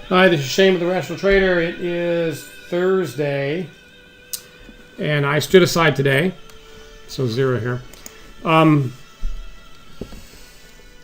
Hi, this is Shane with the Rational Trader. It is Thursday, and I stood aside today, so zero here.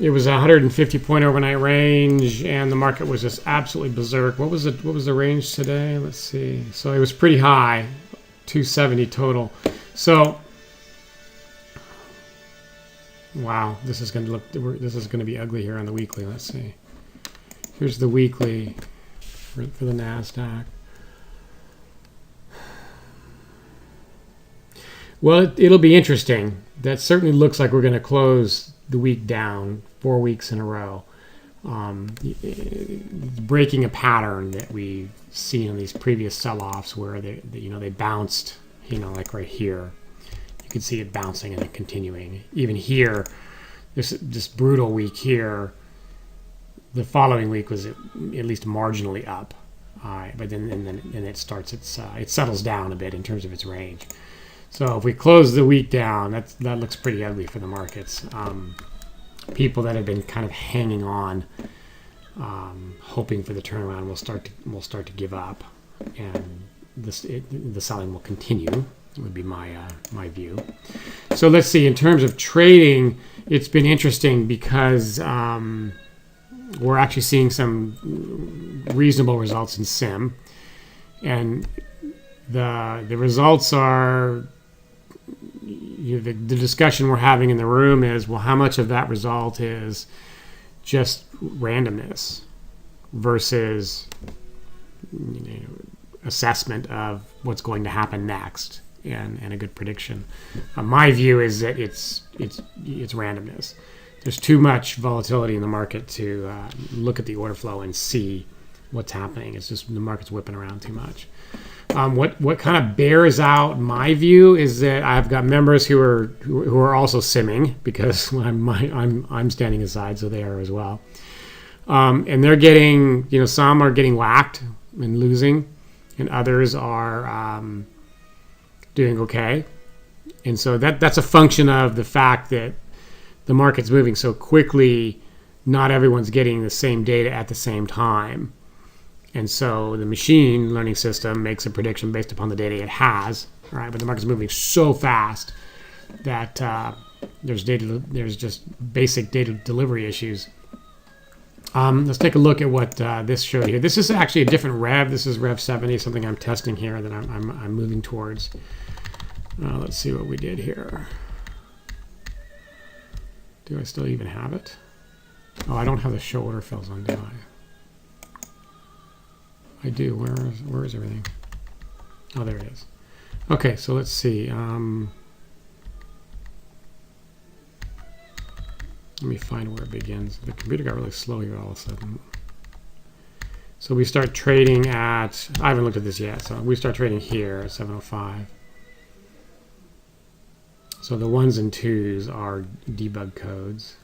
It was a 150 point overnight range, and the market was just absolutely berserk. What was the range today? Let's see. So it was pretty high, 270 total. So, wow, this is going to be ugly here on the weekly. Let's see. Here's the weekly for the NASDAQ. Well, it'll be interesting. That certainly looks like we're going to close the week down 4 weeks in a row, breaking a pattern that we've seen in these previous sell-offs where they bounced, like right here. You can see it bouncing and then continuing. Even here, this brutal week here. The following week was at least marginally up, but then it starts. It settles down a bit in terms of its range. So if we close the week down, that looks pretty ugly for the markets. People that have been kind of hanging on, hoping for the turnaround, will start to give up, and the selling will continue. Would be my view. So let's see. In terms of trading, it's been interesting because we're actually seeing some reasonable results in SIM, and the results are. The discussion we're having in the room is, well, how much of that result is just randomness versus assessment of what's going to happen next and a good prediction. My view is that it's randomness. There's too much volatility in the market to look at the order flow and see what's happening. It's just the market's whipping around too much. What kind of bears out my view is that I've got members who are also simming because I'm standing aside, so they are as well. And they're getting, some are getting whacked and losing, and others are doing okay. And so that's a function of the fact that the market's moving so quickly. Not everyone's getting the same data at the same time. And so the machine learning system makes a prediction based upon the data it has, right? But the market's moving so fast that there's just basic data delivery issues. Let's take a look at what this showed here. This is actually a different rev. This is Rev 70, something I'm testing here that I'm moving towards. Let's see what we did here. Do I still even have it? Oh, I don't have the show order fills on, do I? I do. Where is everything? Oh, there it is. Okay, so let's see. Let me find where it begins. The computer got really slow here all of a sudden. So we start trading at, I haven't looked at this yet, so we start trading here at 7:05. So the 1s and 2s are debug codes.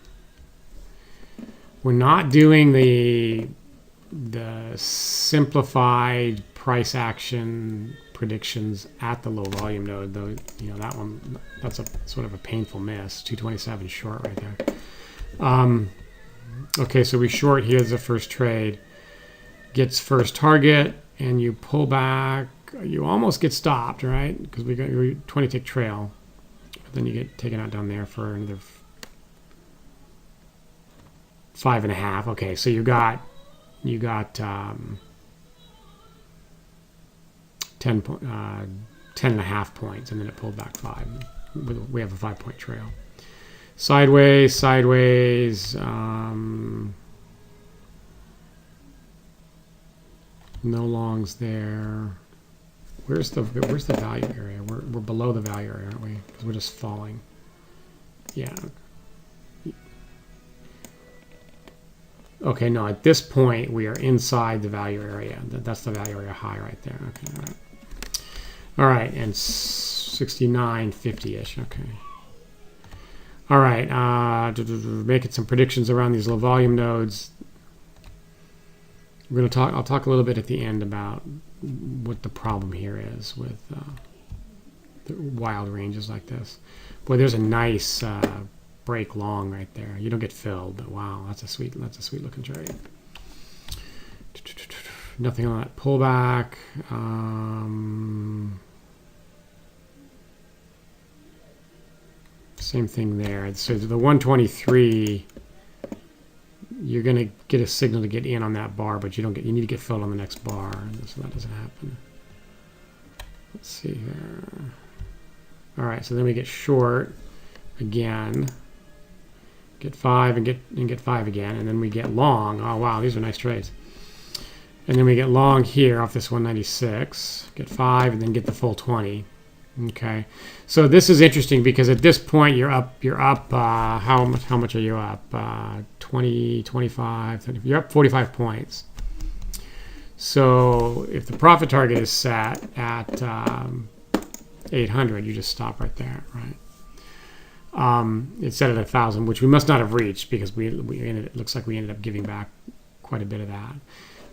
We're not doing the simplified price action predictions at the low volume node, though. That's a sort of a painful miss. 227 short right there. Okay, so we short. Here's the first trade. Gets first target, and you pull back. You almost get stopped, right? Because we got your 20 tick trail, but then you get taken out down there for another 5.5. Okay, so you got 10.5 points, and then it pulled back 5. We have a 5-point trail. Sideways. No longs there. Where's the value area? We're below the value area, aren't we? Because we're just falling. Yeah. Okay, no, at this point, we are inside the value area. That's the value area high right there. Okay, all right. All right, and 69.50-ish, okay. All right, making some predictions around these low volume nodes. I'll talk a little bit at the end about what the problem here is with the wild ranges like this. Boy, there's a nice break long right there. You don't get filled, but wow, that's a sweet looking trade. Nothing on that pullback. Same thing there. So the 123, you're going to get a signal to get in on that bar, but you need to get filled on the next bar. So that doesn't happen. Let's see here. All right, so then we get short again. Get 5 and get 5 again, and then we get long. Oh wow, these are nice trades. And then we get long here off this 196. Get 5 and then get the full 20. Okay, so this is interesting because at this point you're up. How much are you up? 20, 25, 30, you're up 45 points. So if the profit target is set at 800, you just stop right there, right? It's set at 1,000, which we must not have reached because it looks like we ended up giving back quite a bit of that.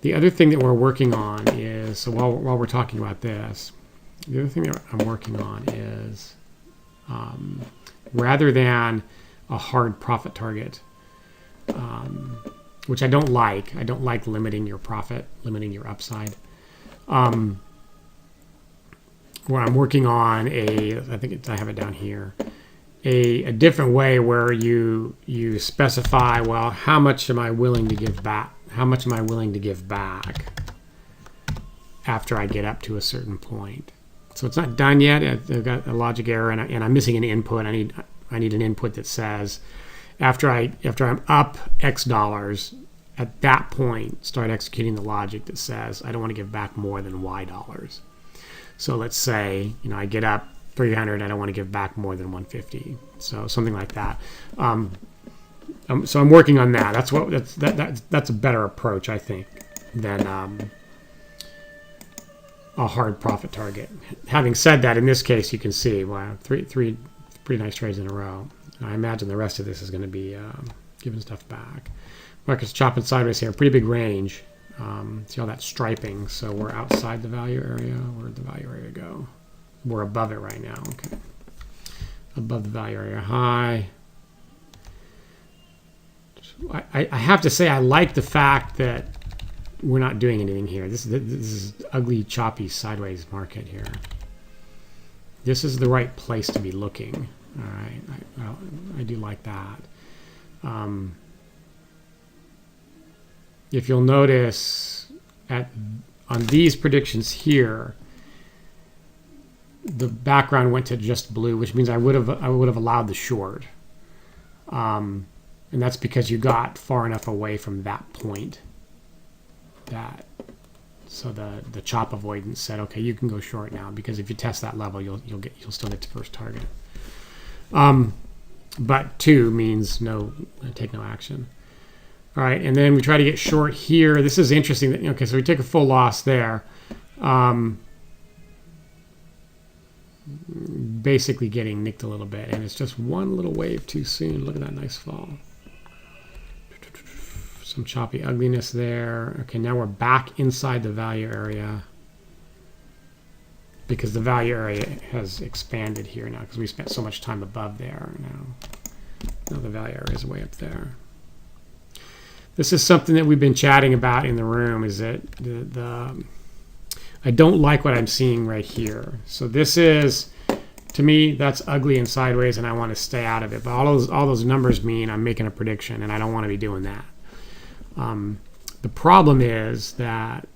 The other thing that we're working on is, so while we're talking about this, the other thing that I'm working on is rather than a hard profit target, which I don't like. I don't like limiting your profit, limiting your upside. Where I'm working on I have it down here, a different way where you specify, well, how much am I willing to give back? How much am I willing to give back after I get up to a certain point? So it's not done yet. I've got a logic error, and I'm missing an input. I need an input that says after I'm up X dollars, at that point start executing the logic that says I don't want to give back more than Y dollars. So let's say I get up 300. I don't want to give back more than 150. So something like that. So I'm working on that. That's a better approach, I think, than a hard profit target. Having said that, in this case, you can see, wow, three pretty nice trades in a row. I imagine the rest of this is going to be giving stuff back. Market's chopping sideways here. Pretty big range. See all that striping. So we're outside the value area. Where'd the value area go? We're above it right now. Okay. Above the value area high. I have to say I like the fact that we're not doing anything here. This is ugly, choppy, sideways market here. This is the right place to be looking. All right, I do like that. If you'll notice on these predictions here, the background went to just blue, which means I would have allowed the short. And that's because you got far enough away from that point so the chop avoidance said, okay, you can go short now, because if you test that level, you'll still get to first target. But 2 means take no action. All right, and then we try to get short here. This is interesting. Okay, so we take a full loss there. Basically getting nicked a little bit, and it's just one little wave too soon. Look at that nice fall. Some choppy ugliness there. Okay, now we're back inside the value area because the value area has expanded here now because we spent so much time above there. Now the value area is way up there. This is something that we've been chatting about in the room, is that I don't like what I'm seeing right here. So this is, to me, that's ugly and sideways, and I want to stay out of it. But all those numbers mean I'm making a prediction, and I don't want to be doing that. The problem is that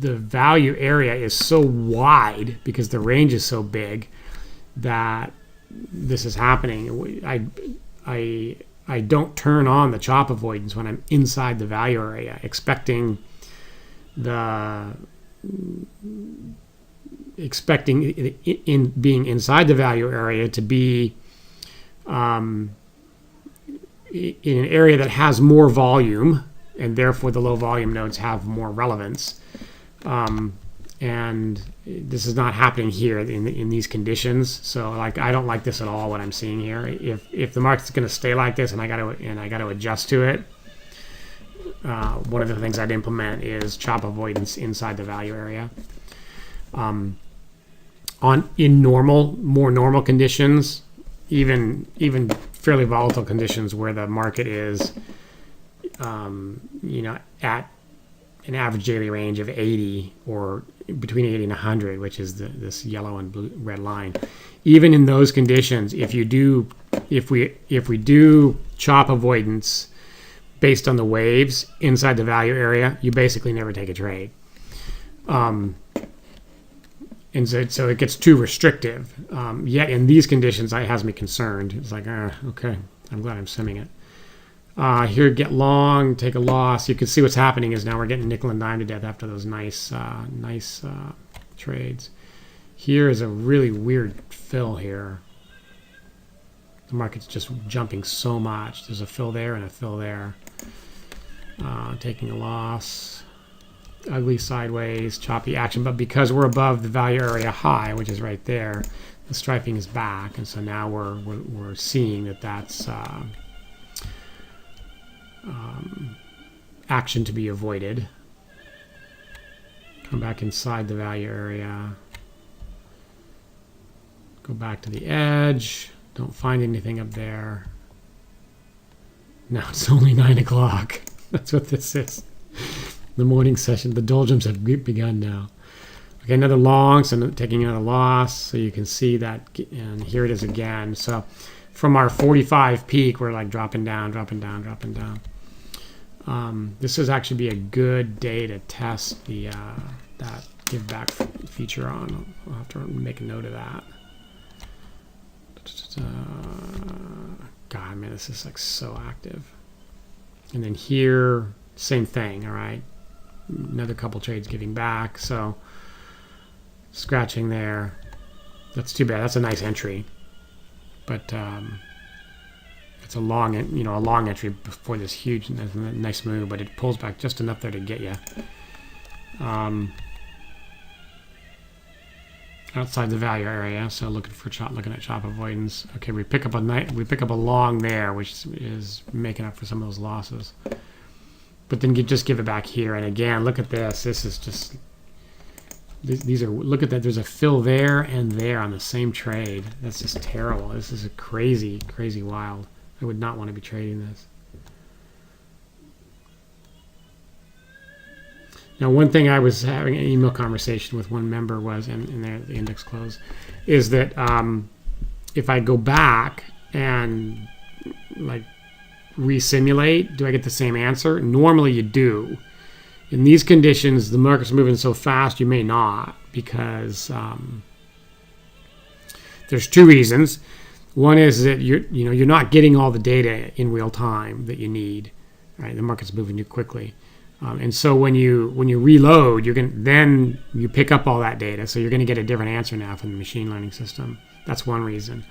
the value area is so wide because the range is so big that this is happening. I don't turn on the chop avoidance when I'm inside the value area, expecting in being inside the value area to be in an area that has more volume, and therefore the low volume nodes have more relevance. And this is not happening here in these conditions. So I don't like this at all, what I'm seeing here. If the market's going to stay like this and I got to adjust to it, one of the things I'd implement is chop avoidance inside the value area. In more normal conditions, even fairly volatile conditions where the market is, an average daily range of 80 or between 80 and 100, which is this yellow and blue, red line. Even in those conditions, if we do chop avoidance based on the waves inside the value area, you basically never take a trade. And so it gets too restrictive. Yet in these conditions, it has me concerned. It's like, okay, I'm glad I'm simming it. Here, get long, take a loss. You can see what's happening is now we're getting nickel and dime to death after those nice trades. Here is a really weird fill here. The market's just jumping so much. There's a fill there and a fill there. Taking a loss. Ugly sideways, choppy action. But because we're above the value area high, which is right there, the striping is back. And so now we're seeing that's action to be avoided. Come back inside the value area. Go back to the edge. Don't find anything up there. Now it's only 9 o'clock. That's what this is. The morning session. The doldrums have begun now. Okay, another long, so taking another loss. So you can see that, and here it is again. So from our 45 peak, we're like dropping down, dropping down, dropping down. This would actually be a good day to test the that give back feature on. I'll have to make a note of that. God, man, this is like so active. And then here, same thing. All right, another couple trades giving back. So scratching there. That's too bad. That's a nice entry, but it's a long entry before this huge nice move, but it pulls back just enough there to get you. Outside the value area, so looking at chop avoidance. Okay, we pick up a long there, which is making up for some of those losses. But then you just give it back here, and again, look at this. This is just look at that. There's a fill there and there on the same trade. That's just terrible. This is a crazy wild. I would not want to be trading this. Now, one thing I was having an email conversation with one member was, and the index close, is that if I go back and like resimulate, do I get the same answer? Normally you do. In these conditions, the market's moving so fast, you may not, because there's two reasons. One is that you're not getting all the data in real time that you need. Right, the market's moving too quickly. And so when you reload, then you pick up all that data. So you're going to get a different answer now from the machine learning system. That's one reason.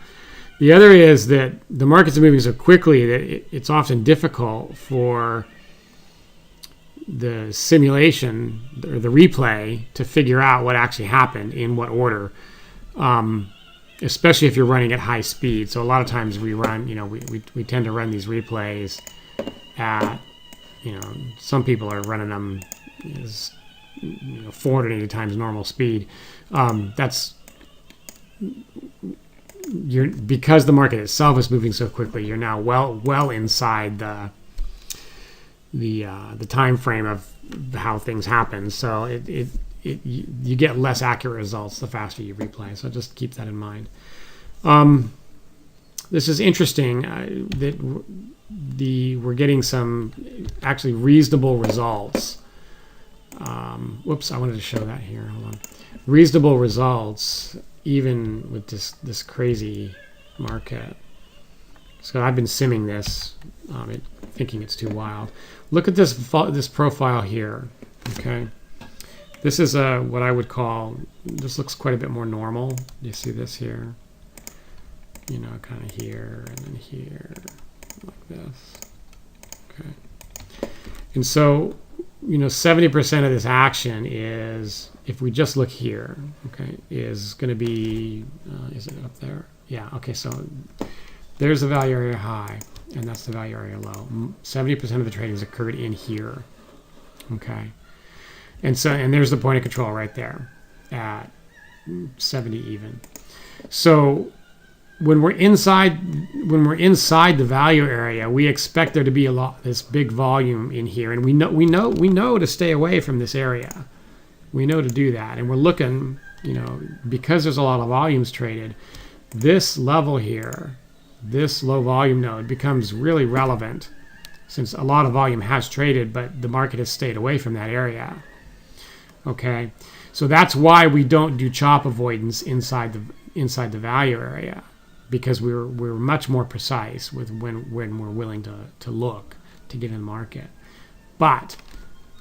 The other is that the markets are moving so quickly that it's often difficult for the simulation or the replay to figure out what actually happened in what order, especially if you're running at high speed. So a lot of times we run, we tend to run these replays at, some people are running them as 480 times normal speed. That's because the market itself is moving so quickly. You're now well inside the time frame of how things happen. So you get less accurate results the faster you replay. So just keep that in mind. This is interesting that we're getting some actually reasonable results. Whoops, I wanted to show that here. Hold on. Reasonable results even with this crazy market. So I've been simming this, thinking it's too wild. Look at this profile here. Okay, this is what I would call. This looks quite a bit more normal. You see this here? Kind of here and then here, like this. Okay, and so 70% of this action is, if we just look here, okay, is going to be. Is it up there? Yeah. Okay, so there's the value area high, and that's the value area low. 70% of the trading has occurred in here. Okay, and there's the point of control right there at 70 even. So when we're inside when we're inside the value area, we expect there to be this big volume in here, and we know to stay away from this area. We know to do that, and we're looking, because there's a lot of volumes traded, this level here, this low volume node becomes really relevant, since a lot of volume has traded, but the market has stayed away from that area. Okay, so that's why we don't do chop avoidance inside the value area, because we're much more precise with when we're willing to look to get in the market. But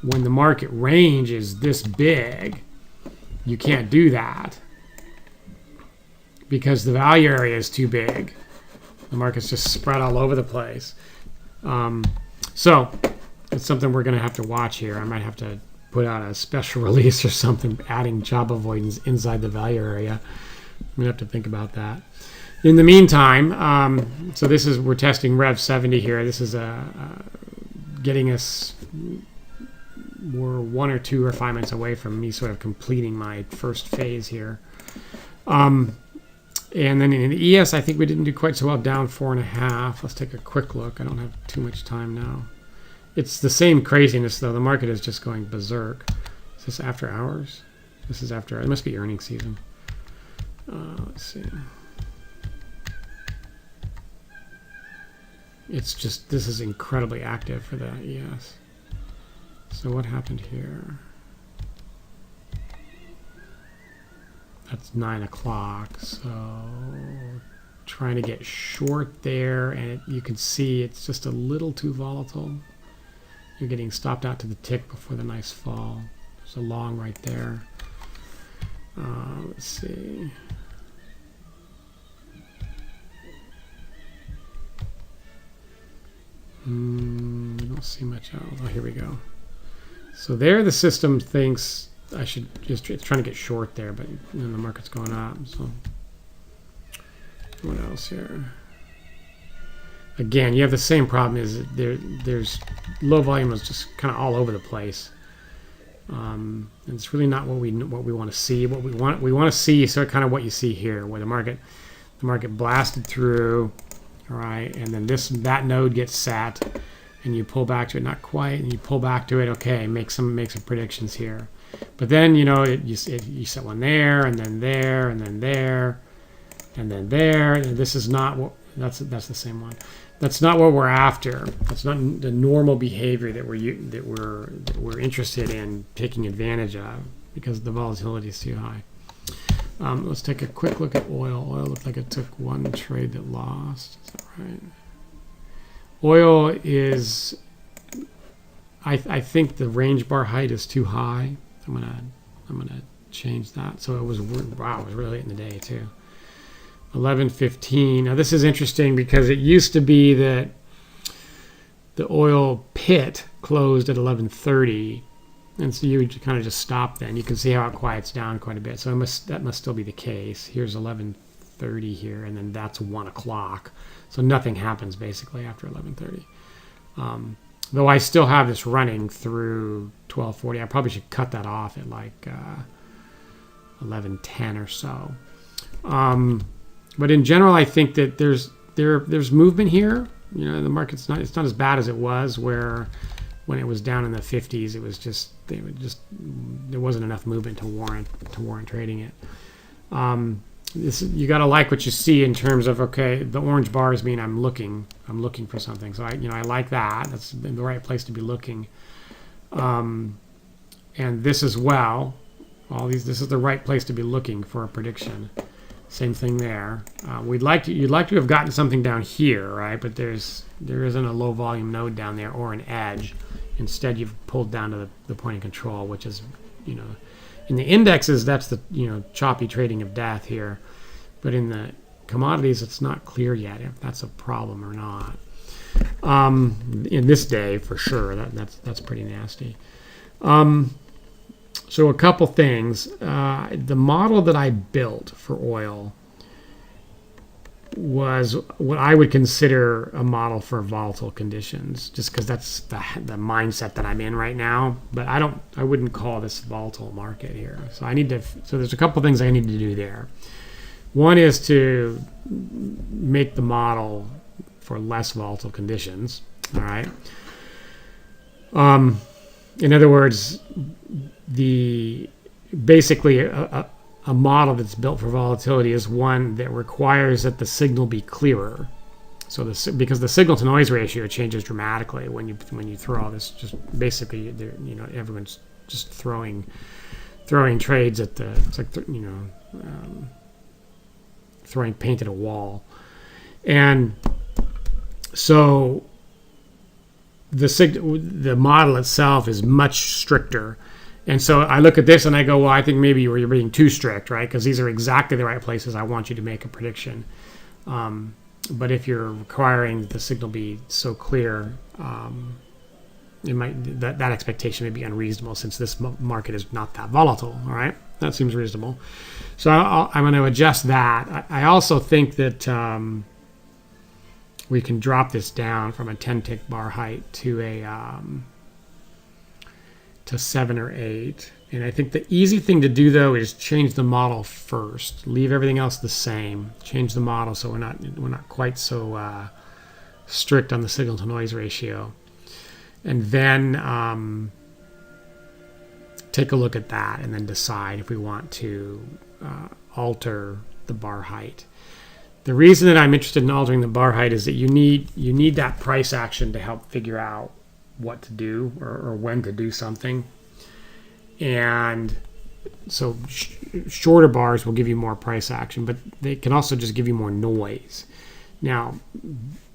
when the market range is this big, you can't do that because the value area is too big. The market's just spread all over the place. So it's something we're going to have to watch here. I might have to put out a special release or something, adding chop avoidance inside the value area. We have to think about that. In the meantime, so we're testing Rev 70 here. This is getting us, we're 1 or 2 refinements away from me sort of completing my first phase here. And then in the ES, I think we didn't do quite so well, down 4.5. Let's take a quick look. I don't have too much time now. It's the same craziness, though. The market is just going berserk. Is this after hours? This is after, it must be earnings season. Let's see. It's just, this is incredibly active for the ES. So what happened here? That's 9 o'clock, so trying to get short there, and you can see it's just a little too volatile. You're getting stopped out to the tick before the nice fall. There's a long right there. Let's see. I don't see much else. Oh, here we go. So there the system thinks I should just, it's trying to get short there, but then the market's going up. So what else here? Again, you have the same problem, is there's low volume is just kind of all over the place. And it's really not what we want to see. What we want to see is sort of kind of what you see here, where the market blasted through, all right, and then that node gets set, and you pull back to it, not quite, and you pull back to it. Okay, make some predictions here. But then, you set one there, and then there, and then there, and then there. And this is not what, that's the same one. That's not what we're after. That's not the normal behavior that we're interested in taking advantage of, because the volatility is too high. Let's take a quick look at oil. Oil looked like it took one trade that lost. Is that right? Oil is, I think the range bar height is too high. I'm gonna change that. So it was, wow, it was really late in the day too. 11:15. Now this is interesting because it used to be that the oil pit closed at 11:30, and so you kind of just stop then. You can see how it quiets down quite a bit. So that must still be the case. Here's 11:30 here, and then that's 1 o'clock. So nothing happens basically after 11:30. Though I still have this running through 12:40. I probably should cut that off at like 11:10 or so. But in general, I think that there's movement here. The market's it's not as bad as it was, where when it was down in the 50s, it was there wasn't enough movement to warrant trading it. You got to like what you see in terms of, okay, the orange bars mean I'm looking for something. So I like that. That's the right place to be looking. And this as well. This is the right place to be looking for a prediction. Same thing there. You'd like to have gotten something down here, right? But there isn't a low volume node down there or an edge. Instead, you've pulled down to the point of control, which is, in the indexes, that's the choppy trading of death here. But in the commodities, it's not clear yet if that's a problem or not. In this day, for sure, that's pretty nasty. So a couple things. The model that I built for oil was what I would consider a model for volatile conditions, just because that's the mindset that I'm in right now. But I wouldn't call this a volatile market here. So so there's a couple things I need to do there. One is to make the model for less volatile conditions. All right. In other words, basically a model that's built for volatility is one that requires that the signal be clearer. So because the signal to noise ratio changes dramatically when you throw all this, just basically everyone's just throwing trades at it's like throwing paint at a wall, and so the model itself is much stricter. And so I look at this and I go, well, I think maybe you're being too strict, right? Because these are exactly the right places I want you to make a prediction. But if you're requiring the signal be so clear, it might that expectation may be unreasonable since this market is not that volatile. All right, that seems reasonable. So I'm going to adjust that. I also think that we can drop this down from a 10-tick bar height to to 7 or 8. And I think the easy thing to do, though, is change the model first. Leave everything else the same. Change the model so we're not quite so strict on the signal to noise ratio. And then take a look at that and then decide if we want to alter the bar height. The reason that I'm interested in altering the bar height is that you need that price action to help figure out what to do or when to do something. And so shorter bars will give you more price action, but they can also just give you more noise. Now,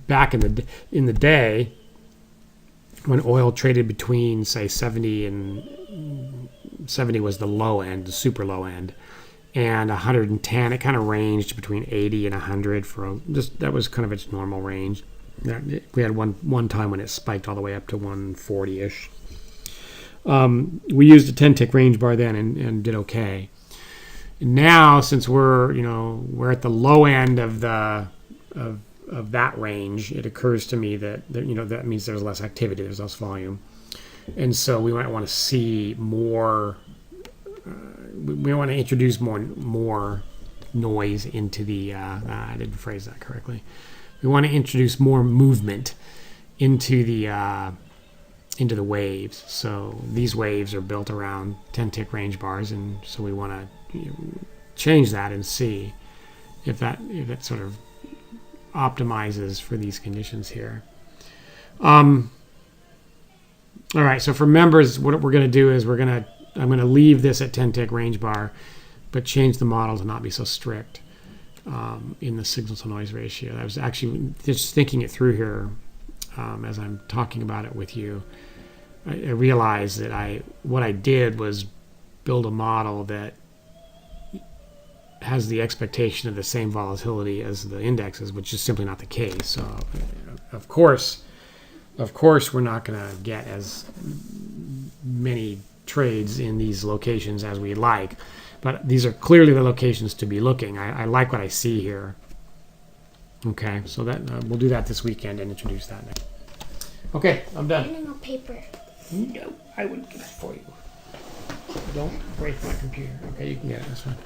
back in the day, when oil traded between, say, 70 and 70 was the low end, the super low end, and 110, it kind of ranged between 80 and 100 that was kind of its normal range. We had one time when it spiked all the way up to 140-ish. We used a 10-tick range bar then and did okay. And now, since we're at the low end of that range, it occurs to me that that means there's less activity, there's less volume, and so we might want to see more. We want to introduce more noise into the. I didn't phrase that correctly. We want to introduce more movement into the waves. So these waves are built around 10-tick range bars, and so we want to change that and see if that sort of optimizes for these conditions here. All right, so for members, what we're going to do is I'm going to leave this at 10-tick range bar, but change the model to not be so strict in the signal to noise ratio. I was actually just thinking it through here as I'm talking about it with you. I realized that what I did was build a model that has the expectation of the same volatility as the indexes, which is simply not the case. So, of course, we're not going to get as many trades in these locations as we'd like, but these are clearly the locations to be looking. I like what I see here. Okay, so that we'll do that this weekend and introduce that next. Okay, I'm done. I need paper. No, I wouldn't get it for you. Don't break my computer. Okay, you can get it. That's fine.